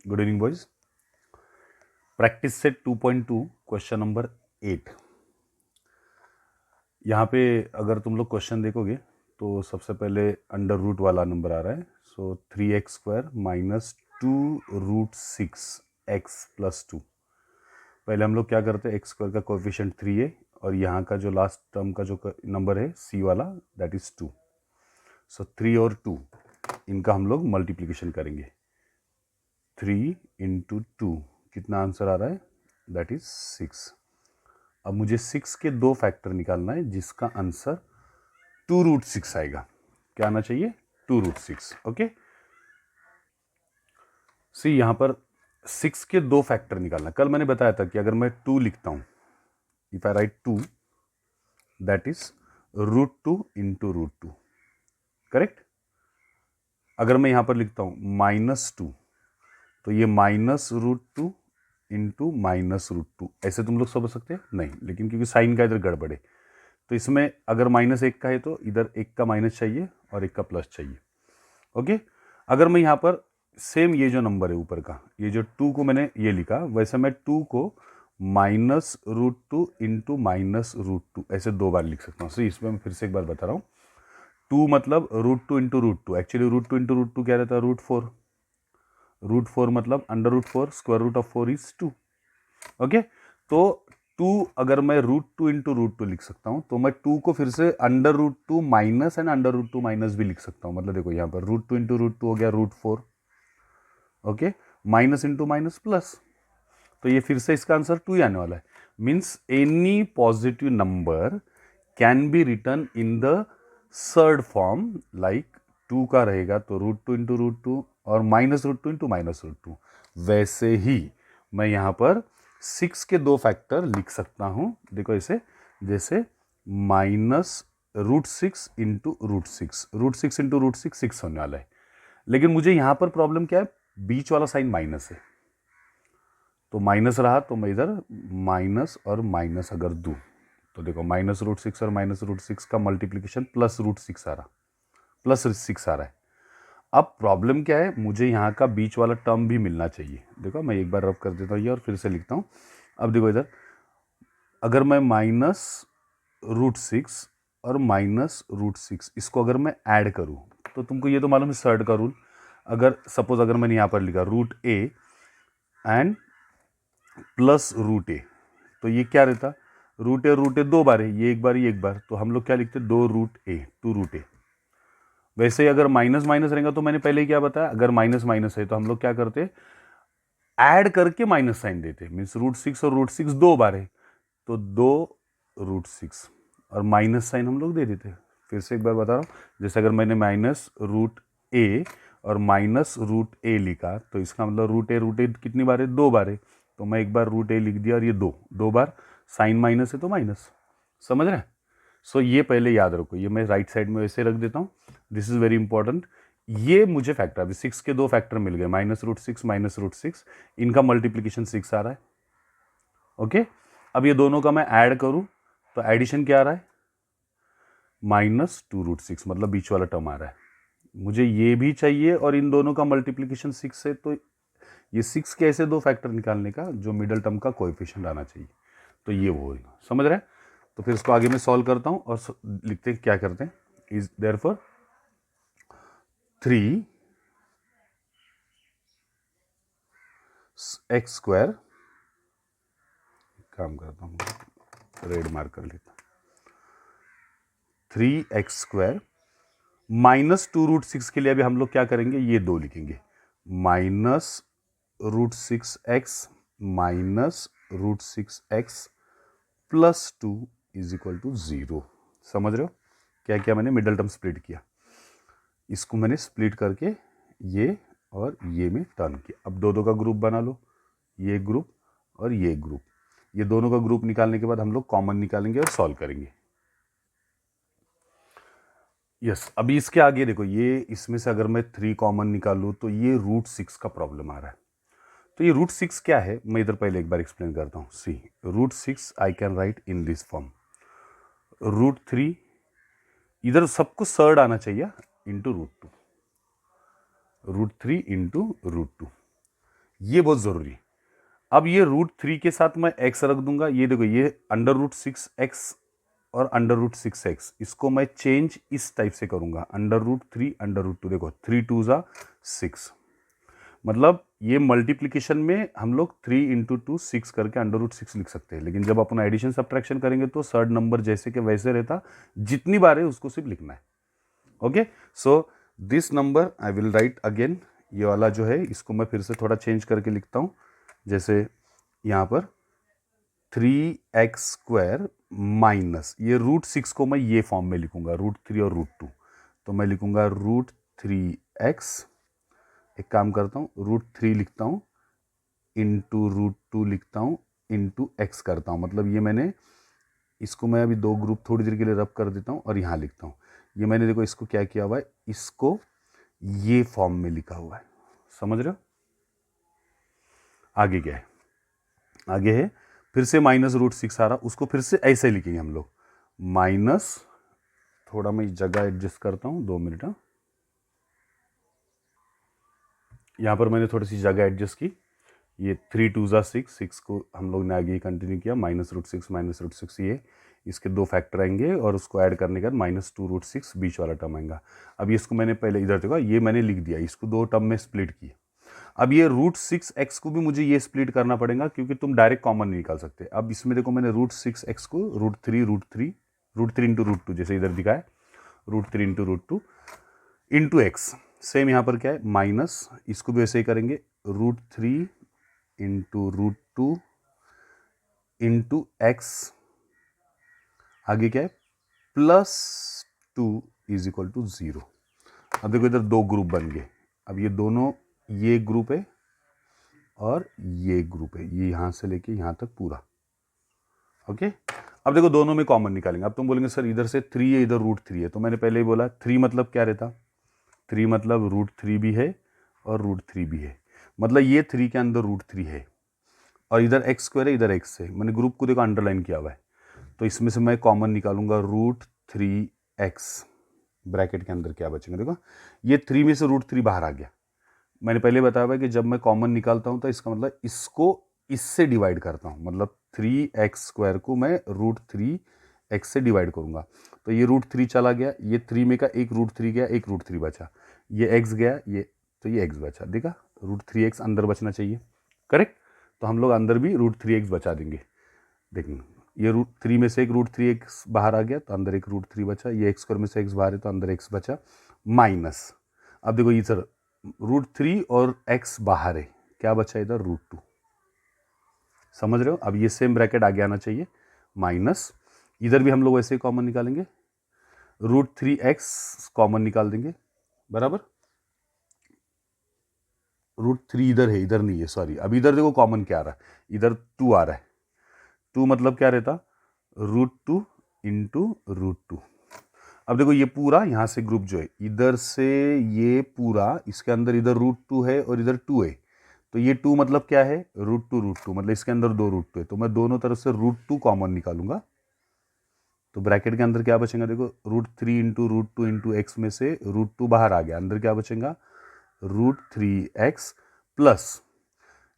Good evening boys. Practice set 2.2 question number 8। यहाँ पे अगर तुम लोग क्वेश्चन देखोगे तो सबसे पहले अंडर रूट वाला नंबर आ रहा है। सो 3x² माइनस 2√6x+2। पहले हम लोग क्या करते हैं, x² का कोएफिशिएंट 3 है और यहाँ का जो लास्ट टर्म का जो नंबर है c वाला दैट इज 2। सो 3 और 2 इनका हम लोग मल्टीप्लिकेशन करेंगे। 3 इंटू 2 कितना आंसर आ रहा है, दैट इज 6। अब मुझे 6 के दो फैक्टर निकालना है जिसका आंसर 2√6 आएगा। क्या आना चाहिए, 2√6। ओके, सी यहाँ पर 6 के दो फैक्टर निकालना। कल मैंने बताया था कि अगर मैं 2 लिखता हूँ, if I right 2 that is √2 into √2, correct. अगर मैं यहाँ पर लिखता हूँ -2 तो ये -√2 इंटू -√2, ऐसे तुम लोग समझ सकते हैं नहीं, लेकिन क्योंकि साइन का इधर गड़बड़ है तो इसमें अगर -1 का है तो इधर 1 का माइनस चाहिए और 1 का प्लस चाहिए। ओके, अगर मैं यहाँ पर सेम ये जो नंबर है ऊपर का, ये जो 2 को मैंने ये लिखा, वैसे मैं 2 को -√2 इंटू -√2 ऐसे दो बार लिख सकता हूँ। सो इसमें मैं फिर से एक बार बता रहा हूँ, 2 मतलब √2 इंटू √2, एक्चुअली √2 इंटू √2 क्या रहता है, √4। √4 मतलब under root 4, square root of 4 is 2। Okay, तो 2 अगर मैं √2 इंटू √2 लिख सकता हूं तो मैं 2 को फिर से under root 2 minus and under root 2 minus भी लिख सकता हूं। मतलब देखो यहाँ पर √2 इंटू √2 हो गया √4। Okay, minus into minus plus, तो ये फिर से इसका आंसर 2 ही आने वाला है। Means any positive number can be return in the surd form, like 2 का रहेगा तो √2 इंटू √2 और -√2 इंटू -√2। वैसे ही मैं यहाँ पर 6 के दो फैक्टर लिख सकता हूँ। देखो ऐसे, जैसे -√6 इंटू √6, √6 इंटू √6 6 होने वाला है। लेकिन मुझे यहाँ पर प्रॉब्लम क्या है, बीच वाला साइन माइनस है, तो माइनस रहा तो मैं इधर माइनस और माइनस अगर दूँ तो देखो -√6 और -√6 का मल्टीप्लिकेशन +√6 आ रहा, +6 आ रहा है। अब प्रॉब्लम क्या है, मुझे यहाँ का बीच वाला टर्म भी मिलना चाहिए। देखो मैं एक बार रब कर देता हूँ ये और फिर से लिखता हूँ। अब देखो इधर, अगर मैं -√6 और -√6 इसको अगर मैं ऐड करूँ तो तुमको ये तो मालूम है सर्ड का रूल। अगर सपोज अगर मैंने यहाँ पर लिखा √a एंड +√a, तो ये क्या रहता, √a दो बार है, ये एक बार ये एक बार, तो हम लोग क्या लिखते, 2√a। वैसे ही अगर माइनस माइनस रहेगा तो मैंने पहले क्या बताया, अगर माइनस माइनस है तो हम लोग क्या करते, ऐड करके माइनस साइन देते। मीन्स √6 और √6 दो बार है तो 2√6 और माइनस साइन हम लोग दे देते। फिर से एक बार बता रहा हूँ, जैसे अगर मैंने -√a और -√a लिखा तो इसका मतलब √a कितनी बार है, दो बार है, तो मैं एक बार √a लिख दिया और ये दो बार साइन माइनस है तो माइनस। समझ रहे हैं? सो ये पहले याद रखो, ये मैं राइट साइड में वैसे रख देता हूँ, दिस इज वेरी इंपॉर्टेंट। ये मुझे फैक्टर, अभी 6 के दो फैक्टर मिल गए, -√6 -√6, इनका मल्टीप्लीकेशन 6 आ रहा है। ओके, अब ये दोनों का मैं ऐड करूं तो एडिशन क्या आ रहा है, -2√6, मतलब बीच वाला टर्म आ रहा है। मुझे ये भी चाहिए और इन दोनों का मल्टीप्लीकेशन 6 है, तो ये 6 के ऐसे दो फैक्टर निकालने का जो मिडल टर्म का कोएफिशिएंट आना चाहिए, तो ये वो होगा। समझ रहे हैं? तो फिर इसको आगे मैं सॉल्व करता हूं और लिखते हैं, क्या करते हैं, इज देयरफॉर 3x² काम करता हूँ, रेड मार्क कर लेता हूँ, 3x² -2√6 के लिए अभी हम लोग क्या करेंगे, ये दो लिखेंगे, -√6x -√6x +2 is equal to 0। समझ रहे हो क्या क्या मैंने मिडल टर्म स्प्लिट किया, इसको मैंने स्प्लिट करके ये और ये में टर्न किया। अब दो का ग्रुप बना लो, ये ग्रुप और ये ग्रुप, ये दोनों का ग्रुप निकालने के बाद हम लोग कॉमन निकालेंगे और सॉल्व करेंगे। यस, अभी इसके आगे देखो, ये इसमें से अगर मैं 3 कॉमन निकालूँ तो ये √6 का प्रॉब्लम आ रहा है। तो ये √6 क्या है, मैं इधर पहले एक बार एक्सप्लेन करता हूँ। सी, √6 I can write in this form, √3 इधर सबको सर्ड आना चाहिए इंटू √2, √3 इंटू √2। ये बहुत ज़रूरी है। अब ये √3 के साथ मैं x रख दूंगा, ये देखो ये √6x और √6x, इसको मैं चेंज इस टाइप से करूंगा, √3 √2, देखो 3 2 ज़ा 6, मतलब ये मल्टीप्लिकेशन में हम लोग 3 इंटू 2 6 करके √6 लिख सकते हैं, लेकिन जब अपन एडिशन सब्ट्रैक्शन करेंगे तो सर्ड नंबर जैसे कि वैसे रहता, जितनी बार है उसको सिर्फ लिखना है। Okay, so this number I will write again, ये वाला जो है इसको मैं फिर से थोड़ा चेंज करके लिखता हूँ, जैसे यहाँ पर 3x² माइनस ये √6 को मैं ये फॉर्म में लिखूंगा, √3 और √2, तो मैं लिखूंगा √3x, एक काम करता हूँ √3 लिखता हूँ इंटू √2 लिखता हूँ इंटू x करता हूँ, मतलब ये मैंने इसको मैं अभी दो ग्रुप थोड़ी देर के लिए रब कर देता हूँ और यहाँ लिखता हूँ, ये मैंने देखो इसको क्या किया हुआ है, इसको ये फॉर्म में लिखा हुआ है, समझ रहे हो। आगे क्या है, आगे है फिर से -√6 आ रहा, उसको फिर से ऐसे लिखेंगे हम लोग, माइनस, थोड़ा मैं जगह एडजस्ट करता हूँ, 2 मिनट। यहाँ पर मैंने थोड़ी सी जगह एडजस्ट की, ये 3 2 ज़ा 6, 6 को हम लोग ने आगे कंटिन्यू किया, -√6 ये इसके दो फैक्टर आएंगे और उसको ऐड करने के बाद -2√6 बीच वाला टर्म आएगा। अब ये इसको मैंने पहले इधर देखा, ये मैंने लिख दिया, इसको दो टर्म में स्प्लिट किया। अब ये √6x को भी मुझे ये स्प्लिट करना पड़ेगा, क्योंकि तुम डायरेक्ट कॉमन नहीं निकाल सकते। अब इसमें देखो मैंने √6x को √3 इंटू √2 जैसे इधर दिखा है, √3 इंटू √2 इंटू एक्स, सेम यहाँ पर क्या है माइनस, इसको भी वैसे ही करेंगे, √3 इंटू √2 इंटू एक्स, आगे क्या है +2 इज इक्वल टू 0। अब देखो इधर दो ग्रुप बन गए, अब ये दोनों, ये ग्रुप है और ये ग्रुप है, ये यहाँ से लेके यहाँ तक पूरा। ओके, अब देखो दोनों में कॉमन निकालेंगे। अब तुम बोलेंगे सर इधर से 3 है, इधर √3 है, तो मैंने पहले ही बोला 3 मतलब क्या रहता, 3 मतलब √3 भी है और √3 भी है, मतलब ये 3 के अंदर √3 है और इधर x² है, इधर x है, मैंने ग्रुप को देखो अंडरलाइन किया हुआ है, तो इसमें से मैं कॉमन निकालूंगा √3x, ब्रैकेट के अंदर क्या बचेगा, देखो ये 3 में से √3 बाहर आ गया। मैंने पहले बताया हुआ कि जब मैं कॉमन निकालता हूं तो इसका मतलब इसको इससे डिवाइड करता हूं, मतलब 3x² को मैं √3x से डिवाइड करूंगा, तो ये √3 चला गया, ये 3 में का एक √3 गया, एक √3 बचा, ये x गया, ये तो ये x बचा, देखा √3x अंदर बचना चाहिए, करेक्ट, तो हम लोग अंदर भी √3x बचा देंगे। देखना ये √3 में से एक √3x बाहर आ गया तो अंदर एक √3 बचा, ये x² में से x बाहर है तो अंदर x बचा, माइनस, अब देखो इधर √3 और x बाहर है, क्या बचा इधर √2, समझ रहे हो। अब ये सेम ब्रैकेट आगे आना चाहिए, माइनस, इधर भी हम लोग वैसे ही कॉमन निकालेंगे, √3x कॉमन निकाल देंगे, बराबर, √3 इधर है, इधर नहीं है, सॉरी, अब इधर देखो कॉमन क्या आ रहा है, इधर 2 आ रहा है, 2 मतलब क्या रहता, √2 इंटू √2। अब देखो ये पूरा यहाँ से ग्रुप जो है इधर से ये पूरा, इसके अंदर इधर √2 है और इधर 2 है, तो ये 2 मतलब क्या है √2 मतलब इसके अंदर दो √2 है, तो मैं दोनों तरफ से √2 कॉमन निकालूंगा, तो ब्रैकेट के अंदर क्या बचेगा, देखो √3 इंटू √2 इंटू एक्स में से √2 बाहर आ गया, अंदर क्या बचेगा √3x प्लस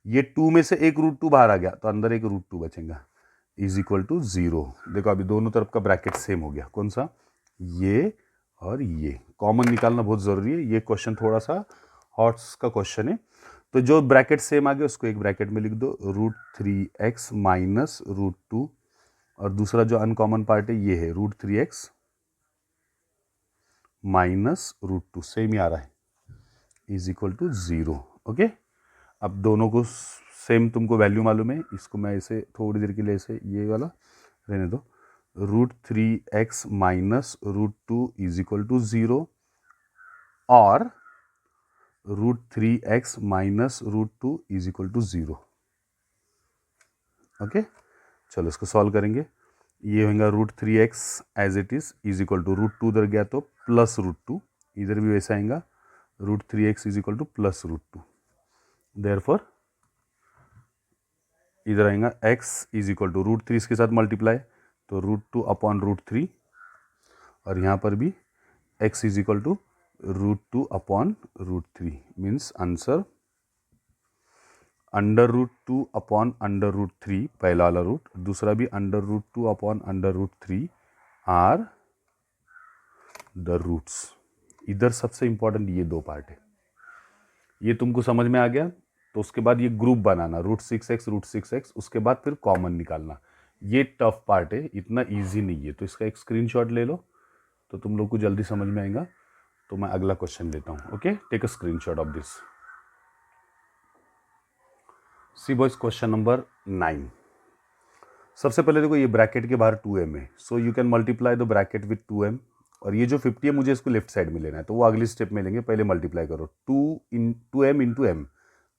ये 2 में से एक √2 बाहर आ गया तो अंदर एक √2 बचेगा, इज इक्वल टू 0। देखो अभी दोनों तरफ का ब्रैकेट सेम हो गया, कौन सा, ये और ये कॉमन निकालना बहुत ज़रूरी है, ये क्वेश्चन थोड़ा सा हॉट्स का क्वेश्चन है, तो जो ब्रैकेट सेम आ गया उसको एक ब्रैकेट में लिख दो, √3x माइनस √2, और दूसरा जो अनकॉमन पार्ट है ये है √3x माइनस √2, सेम ही आ रहा है, इज इक्वल टू 0। ओके, अब दोनों को सेम तुमको वैल्यू मालूम है, इसको मैं ऐसे थोड़ी देर के लिए ऐसे ये वाला रहने दो, √3x minus √2 is equal to 0 और √3x minus √2 is equal to 0। Okay, चलो इसको सॉल्व करेंगे, ये होगा √3x as it is equal to √2 उधर गया तो प्लस √2, इधर भी वैसा आएगा √3x is equal two plus √2, therefore इधर आएगा x इज इक्वल टू √3 इसके साथ मल्टीप्लाई तो √2 अपॉन √3, और यहाँ पर भी x is equal to √2 upon √3, means answer √2 upon √3 पहला वाला रूट, दूसरा भी √2 अपॉन √3 आर द रूट्स। इधर सबसे इंपॉर्टेंट ये दो पार्ट है। ये तुमको समझ में आ गया तो उसके बाद ये ग्रुप बनाना √6x, उसके बाद फिर कॉमन निकालना। ये टफ पार्ट है, इतना इजी नहीं है, तो इसका एक स्क्रीनशॉट ले लो तो तुम लोग को जल्दी समझ में आएगा। तो मैं अगला क्वेश्चन लेता हूँ। Okay, take a screenshot of this. See boys, question number 9। सबसे पहले देखो ये ब्रैकेट के बाहर 2m है, so you can multiply the bracket with 2m। और ये जो 50 है मुझे इसको लेफ्ट साइड में लेना है, तो वो अगली स्टेप में लेंगे। पहले मल्टीप्लाई करो 2m इंटू m,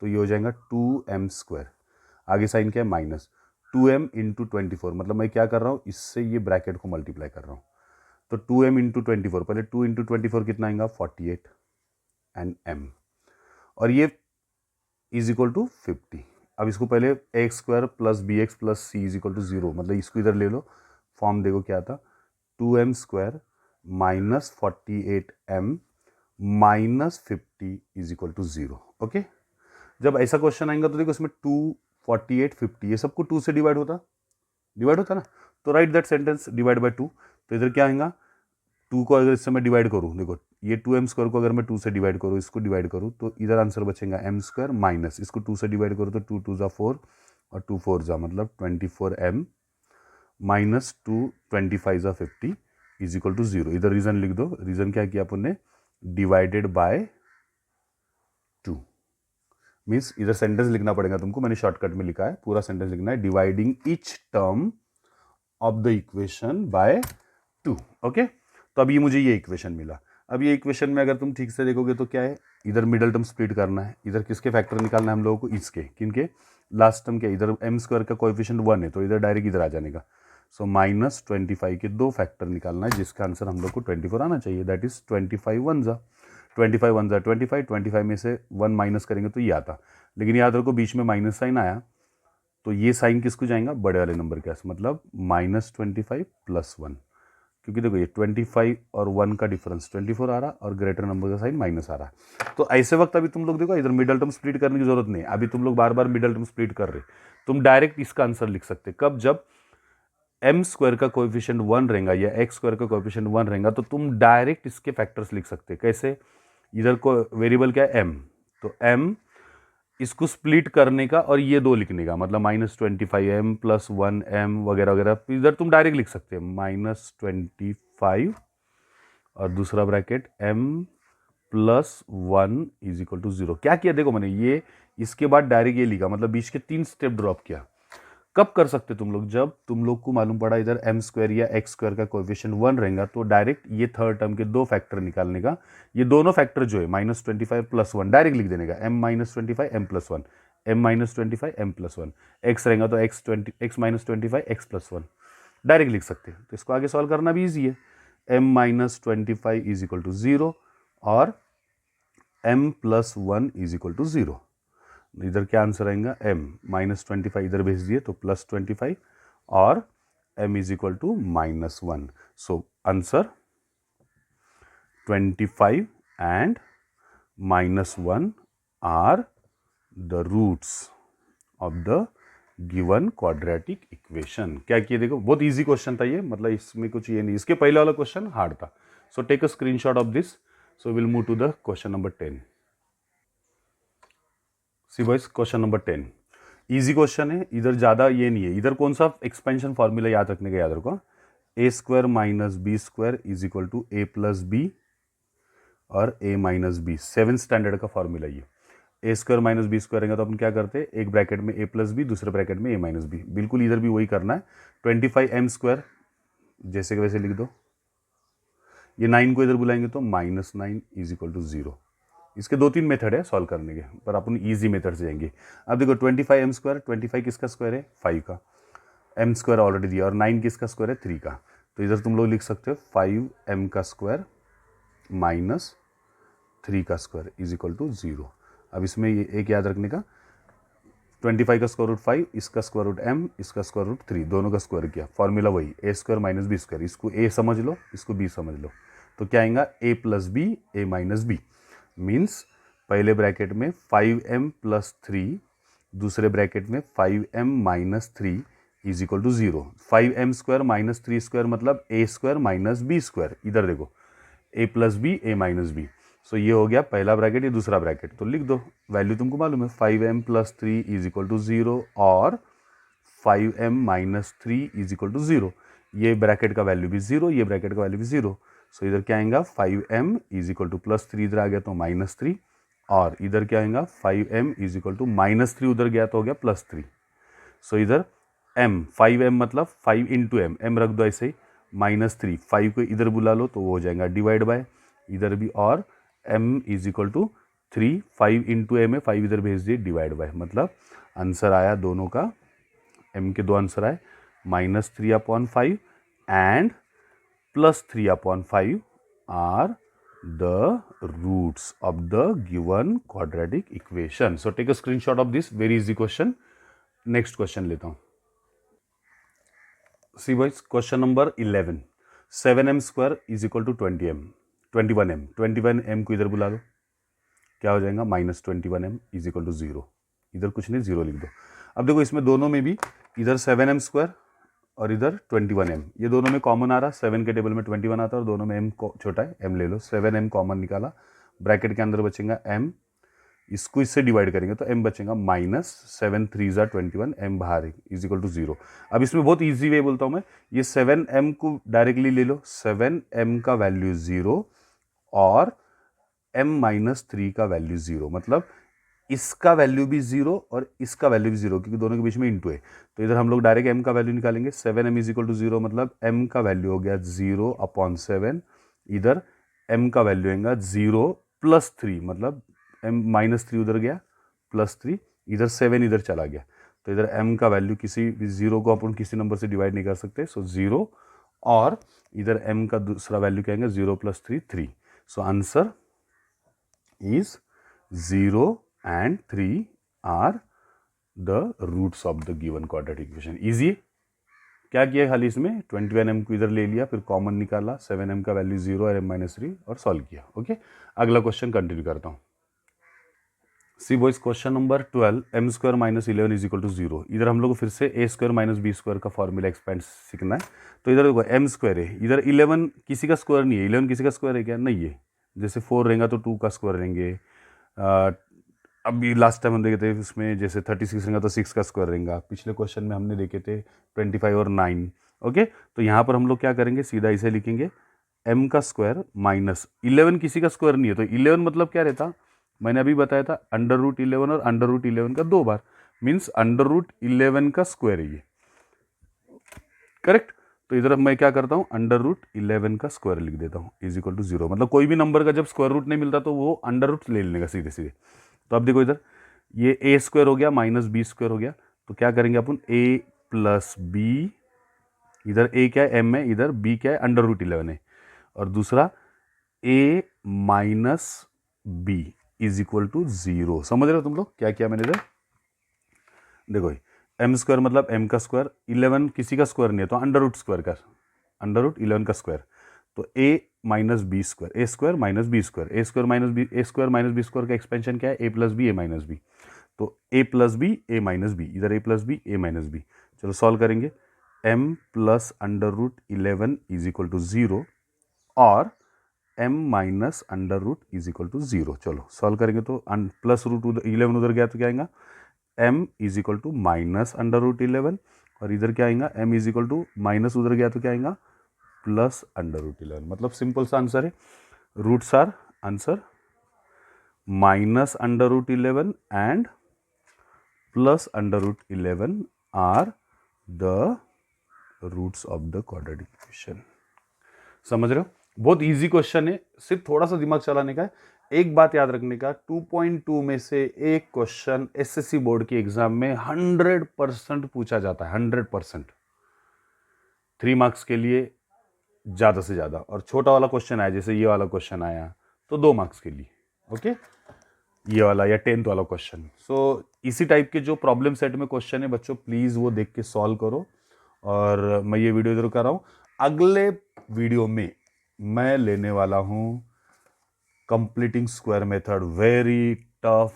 तो ये हो जाएगा 2m²। आगे साइन क्या है, माइनस 2m इंटू 24, मतलब मैं क्या कर रहा हूँ, इससे ये ब्रैकेट को मल्टीप्लाई कर रहा हूँ। तो 2m इंटू 24, पहले 2 इंटू 24 कितना आएगा, 48 एंड m, और ये इज इक्वल टू 50। अब इसको पहले x² plus bx plus c is equal to 0, मतलब इसको इधर ले लो। फॉर्म देखो क्या था, 2m² minus 48m minus 50 is equal to 0। Okay, जब ऐसा क्वेश्चन आएगा तो देखो इसमें 2, 48, 50 ये सबको 2 से डिवाइड होता ना, तो right that sentence divide by 2। तो इधर क्या आएगा, 2 को अगर इससे मैं डिवाइड करूँ, देखो ये 2m² को अगर मैं 2 से डिवाइड करूँ, इसको डिवाइड करूँ, तो इधर आंसर बचेगा m² माइनस इसको 2 से डिवाइड करूँ तो 2 2 ज़ा 4 और 2 4 ज़ा मतलब 24m माइनस 2 25 ज़ा 50 इज इक्वल टू 0। इधर रीजन लिख दो। रीजन क्या किया अपन ने, डिवाइडेड बाय 2। मीन्स इधर सेंटेंस लिखना पड़ेगा तुमको, मैंने शॉर्टकट में लिखा है, पूरा सेंटेंस लिखना है, dividing each term of the equation by 2। Okay, तो अब ये मुझे ये इक्वेशन मिला। अब ये इक्वेशन में अगर तुम ठीक से देखोगे तो क्या है, इधर मिडल टर्म स्प्लिट करना है, इधर किसके फैक्टर निकालना है हम लोगों को, इसके, किनके, लास्ट टर्म क्या, इधर m² का कोएफिशिएंट 1 है, तो इधर डायरेक्ट इधर आ जाने का। सो माइनस 25 के दो फैक्टर निकालना है, जिसका आंसर हम लोग को 24 आना चाहिए। दैट इज 25 1 ज़ा 25 में से 1 माइनस करेंगे तो ये आता, लेकिन याद रखो बीच में माइनस साइन आया, तो ये साइन किसको जाएगा, बड़े वाले नंबर के, मतलब -25 प्लस 1, क्योंकि देखो ये 25 और 1 का डिफरेंस 24 आ रहा और ग्रेटर नंबर का साइन माइनस आ रहा। तो ऐसे वक्त अभी तुम लोग देखो इधर मिडल टर्म स्प्लिट करने की जरूरत नहीं, अभी तुम लोग बार बार मिडल टर्म स्प्लिट कर रहे, तुम डायरेक्ट इसका आंसर लिख सकते। कब, जब m² का कोएफिशिएंट 1 रहेगा या x² का कोएफिशिएंट 1 रहेगा, तो तुम डायरेक्ट इसके फैक्टर्स लिख सकते। कैसे, इधर को वेरिएबल क्या है, m, तो m इसको स्प्लिट करने का और ये दो लिखने का, मतलब -25m प्लस 1m वगैरह वगैरह, इधर तुम डायरेक्ट लिख सकते हैं -25 और दूसरा bracket m plus 1 is equal to 0। क्या किया देखो मैंने, ये इसके बाद डायरेक्ट ये लिखा, मतलब बीच के 3 स्टेप ड्रॉप किया। कब कर सकते तुम लोग, जब तुम लोग को मालूम पड़ा इधर m² या x² का कोएफिशिएंट 1 रहेगा, तो डायरेक्ट ये थर्ड टर्म के दो फैक्टर निकालने का, ये दोनों फैक्टर जो है -25 प्लस 1 डायरेक्ट लिख देने का, m-25 m plus 1, m-25 m plus 1, x रहेगा तो x-25 x प्लस 1 डायरेक्ट लिख सकते हैं। तो इसको आगे सॉल्व करना भी ईजी है, m-25 इज इक्वल टू 0 और m plus 1 is equal to 0। इधर क्या आंसर आएगा, m -25 इधर भेज दिए तो +25 और m is equal to -1। So answer 25 and -1 are the roots of the given quadratic equation. क्या किए देखो, बहुत इजी क्वेश्चन था ये, मतलब इसमें कुछ ये नहीं, इसके पहले वाला क्वेश्चन हार्ड था। So take a screenshot of this. So will move to the question number 10। See boys, question number 10 easy question है, इधर ज़्यादा ये नहीं है। इधर कौन सा एक्सपेंशन फॉर्मूला याद रखने का, याद रखो, a² minus b² is equal to a plus b और a minus b, 7th standard का फॉर्मूला ये। a² माइनस b² रहेगा तो अपन क्या करते हैं, एक ब्रैकेट में a प्लस बी, दूसरे ब्रैकेट में a माइनस बी, बिल्कुल इधर भी वही करना है। 25m² जैसे कि वैसे लिख दो, ये 9 को इधर बुलाएंगे तो -9 इज इक्वल टू 0। इसके 2-3 मेथड है सॉल्व करने के, पर अपन इजी मेथड से जाएंगे। अब देखो 25m², 25 किसका स्क्वायर है, 5 का, m² ऑलरेडी दिया, और 9 किसका स्क्वायर है, 3 का, तो इधर तुम लोग लिख सकते हो 5m का स्क्वायर माइनस 3 का स्क्वायर इज इक्वल टू 0। अब इसमें ये एक याद रखने का, 25 का स्क्वायर रूट 5, इसका स्क्वायर रूट m, इसका स्क्वायर रूट 3, दोनों का स्क्वायर किया, फॉर्मूला वही a² माइनस b², इसको a समझ लो, इसको b समझ लो, तो क्या आएगा, a plus B, a minus B, means पहले ब्रैकेट में 5m प्लस 3 दूसरे ब्रैकेट में 5m minus 3 is equal to 0। 5m² minus 3² मतलब a² माइनस b²। इधर देखो a plus B A minus B. So ये हो गया पहला ब्रैकेट, ये दूसरा ब्रैकेट। तो लिख दो, वैल्यू तुमको मालूम है 5m plus 3 is equal to 0 और 5m minus 3 is equal to 0। ये ब्रैकेट का वैल्यू भी 0, ये ब्रैकेट का वैल्यू भी 0। सो इधर क्या आएगा 5m is equal two plus 3 इधर आ गया तो माइनस 3, और इधर क्या आएगा 5m is equal to minus 3 उधर गया तो हो गया प्लस 3। सो इधर m 5m मतलब 5 इंटू m रख दो ऐसे ही, माइनस 3 5 को इधर बुला लो तो वो हो जाएगा डिवाइड बाय इधर भी, और m is equal to 3 5 into m है, 5 इधर भेज दिए डिवाइड बाय। मतलब आंसर आया दोनों का, m के दो आंसर आए, minus 3/5 and plus 3/5 are the roots of the given quadratic equation. So take a screenshot of this very easy question. Next question लेता हूँ। See boys, question number 11. 7m square is equal to 20m 21m 21m को इधर बुला लो, क्या हो जाएगा minus 21m is equal to 0। इधर कुछ नहीं, 0 लिख दो। अब देखो इसमें दोनों में भी इधर 7m स्क्वायर और इधर 21m, ये दोनों में कॉमन आ रहा, 7 के टेबल में 21 आता है और दोनों में m छोटा है, m ले लो। 7m कॉमन निकाला, ब्रैकेट के अंदर बचेगा m, इसको इससे डिवाइड करेंगे तो m बचेगा माइनस 7 3 ज़ा 21, m बाहर इज इक्वल टू 0। अब इसमें बहुत ईजी वे बोलता हूँ मैं, ये 7m को डायरेक्टली ले लो, 7m का वैल्यू 0 और m माइनस 3 का वैल्यू 0, मतलब इसका वैल्यू भी 0 और इसका वैल्यू भी 0, क्योंकि दोनों के बीच में इंटू है। तो इधर हम लोग डायरेक्ट m का वैल्यू निकालेंगे, 7m इज इक्वल टू 0 मतलब m का वैल्यू हो गया 0/7। इधर m का वैल्यू आएगा 0 प्लस 3, मतलब m माइनस 3 उधर गया प्लस 3, इधर 7 इधर चला गया। तो इधर m का वैल्यू किसी भी 0 को अपन किसी नंबर से डिवाइड नहीं कर सकते, सो 0, और इधर m का दूसरा वैल्यू क्या आएगा 0 plus 3 3। So answer is 0 and 3 are the roots of the given quadratic equation. Easy है। क्या किया खाली इसमें 21m को इधर ले लिया, फिर कॉमन निकाला, 7m का वैल्यू 0 और m माइनस 3 और सॉल्व किया। ओके, अगला क्वेश्चन कंटिन्यू करता हूँ। See boys, question number 12, m square minus 11 is equal to 0। इधर हम लोग को फिर से a square minus b square का फॉर्मूला एक्सपेंड सीखना है। तो इधर देखो m स्क्वायर है, इधर 11 किसी का स्क्वायर नहीं है, 11 किसी का स्क्वायर है क्या, नहीं है। जैसे 4 रहेगा तो 2 का स्क्वायर रहेंगे, अभी लास्ट टाइम हम देखे थे उसमें जैसे 36 रहेगा तो 6 का स्क्वायर रहेगा। पिछले क्वेश्चन में हमने देखे थे 25 और 9। ओके, तो यहाँ पर हम लोग क्या करेंगे, सीधा इसे लिखेंगे m का स्क्वायर माइनस 11 किसी का स्क्वायर नहीं है, तो 11 मतलब क्या रहता, मैंने अभी बताया था √11 और √11 का 2 बार, मीन्स √11 का स्क्वायर है ये, करेक्ट। तो इधर मैं क्या करता हूँ, √11 का स्क्वायर लिख देता हूँ इज इक्वल टू 0। मतलब कोई भी नंबर का जब स्क्वायर रूट नहीं मिलता तो वो अंडर रूट ले लेगा सीधे सीधे। तो अब देखो इधर ये a स्क्वायर हो गया माइनस b स्क्वायर हो गया, तो क्या करेंगे अपन a प्लस बी, इधर a क्या है m है, इधर b क्या है √11 है, और दूसरा a minus b is equal to 0। समझ रहे हो तुम लोग क्या किया मैंने इधर, देखो m स्क्वायर मतलब m का स्क्वायर, 11 किसी का स्क्वायर नहीं है तो अंडर स्क्वायर का √11 का स्क्वायर, तो a minus b square, a square minus b square, a square minus b square का एक्सपेंशन क्या है, a plus B A minus b, तो a plus B A minus b, इधर a plus B A minus b. चलो solve करेंगे, m plus √11 is equal to 0 और m minus √ is equal to 0। चलो solve करेंगे तो प्लस √11 उधर गया तो क्या आएगा, m is equal to minus √11, और इधर क्या आएगा m is equal to minus उधर गया तो क्या आएगा प्लस √11। मतलब सिंपल सा आंसर है, roots are answer minus √11 and plus √11 are the roots of the quadratic equation. समझ रहे हो, बहुत इजी क्वेश्चन है, सिर्फ थोड़ा सा दिमाग चलाने का है। एक बात याद रखने का, 2.2 में से एक क्वेश्चन एसएससी बोर्ड के एग्जाम में 100% पूछा जाता है, 100%। 3 मार्क्स के लिए ज़्यादा से ज़्यादा, और छोटा वाला क्वेश्चन आया जैसे ये वाला क्वेश्चन आया तो 2 मार्क्स के लिए, ओके, ये वाला या 10th वाला क्वेश्चन। सो इसी टाइप के जो प्रॉब्लम सेट में क्वेश्चन है बच्चों, प्लीज़ वो देख के सॉल्व करो। और मैं ये वीडियो इधर कर रहा हूँ, अगले वीडियो में मैं लेने वाला हूँ completing square method, very tough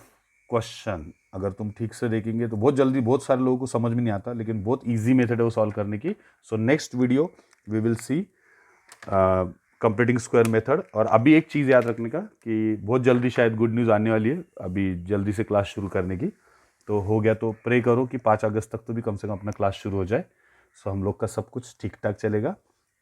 question, अगर तुम ठीक से देखेंगे तो बहुत जल्दी, बहुत सारे लोगों को समझ में नहीं आता, लेकिन बहुत ईजी मेथड है वो सॉल्व करने की। So next video we will see completing square method. और अभी एक चीज़ याद रखने का कि बहुत जल्दी शायद गुड न्यूज़ आने वाली है, अभी जल्दी से क्लास शुरू करने की। तो हो गया तो प्रे करो कि 5 अगस्त तक तो भी कम से कम अपना क्लास शुरू हो जाए। सो हम लोग का सब कुछ ठीक ठाक चलेगा।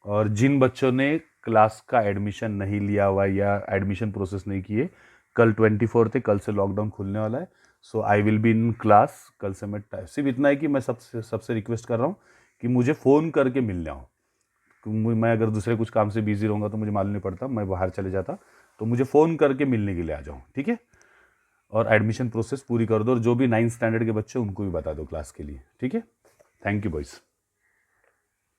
और जिन बच्चों ने क्लास का एडमिशन नहीं लिया हुआ या एडमिशन प्रोसेस नहीं किए, कल 24 थे, कल से लॉकडाउन खुलने वाला है। So I will be in class कल से। मैं सिर्फ इतना है कि मैं सबसे रिक्वेस्ट कर रहा हूँ कि मुझे फ़ोन करके मिलने आओ। मैं अगर दूसरे कुछ काम से बिजी रहूँगा तो मुझे मालूम नहीं पड़ता, मैं बाहर चले जाता, तो मुझे फ़ोन करके मिलने के लिए आ जाओ, ठीक है। और एडमिशन प्रोसेस पूरी कर दो, और जो भी 9th स्टैंडर्ड के बच्चे उनको भी बता दो क्लास के लिए, ठीक है। Thank you boys.